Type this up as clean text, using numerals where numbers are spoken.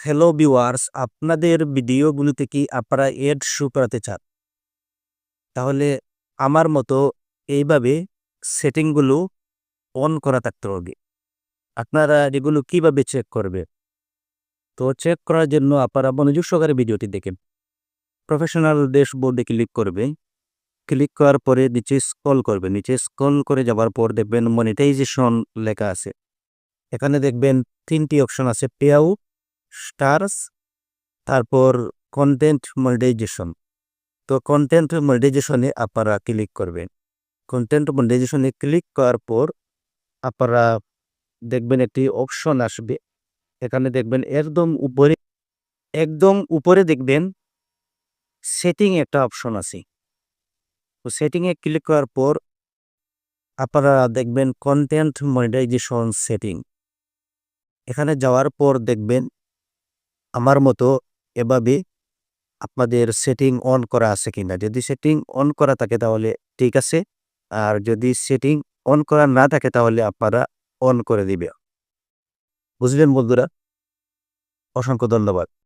Hello viewers, আপনাদের ভিডিওগুলোতে কি আপনারা এড শো করাতে চান? তাহলে আমার মতো এইভাবে সেটিংগুলো অন করা থাকতে হবে। আপনারা এগুলো কিভাবে চেক করবেন? তো চেক করার জন্য আপনারা মনোযোগ সহকারে ভিডিওটি দেখেন। প্রফেশনাল ড্যাশবোর্ডে ক্লিক করবে। ক্লিক করার পরে নিচে স্ক্রল করবে। নিচে স্ক্রল করে যাওয়ার পর দেখবেন মনিটাইজেশন লেখা আছে। এখানে দেখবেন ৩ টি অপশন আছে, পে আউট, স্টারস, তারপর কনটেন্ট মনিটাইজেশন। তো কনটেন্ট মনিটাইজেশনে আপনারা ক্লিক করবেন। কনটেন্ট মনিটাইজেশনে ক্লিক করার পর আপনারা দেখবেন একটি অপশন আসবে। এখানে দেখবেন একদম উপরে দেখবেন সেটিং একটা অপশন আছে। তো সেটিংয়ে ক্লিক করার পর আপনারা দেখবেন কনটেন্ট মনিটাইজেশন সেটিং। এখানে যাওয়ার পর দেখবেন আমার মতো এভাবে আপনাদের সেটিং অন করা আছে কিনা। যদি সেটিং অন করা থাকে তাহলে ঠিক আছে। আর যদি সেটিং অন করা না থাকে তাহলে আপনারা অন করে দিবে। বুঝলেন বন্ধুরা? অসংখ্য ধন্যবাদ।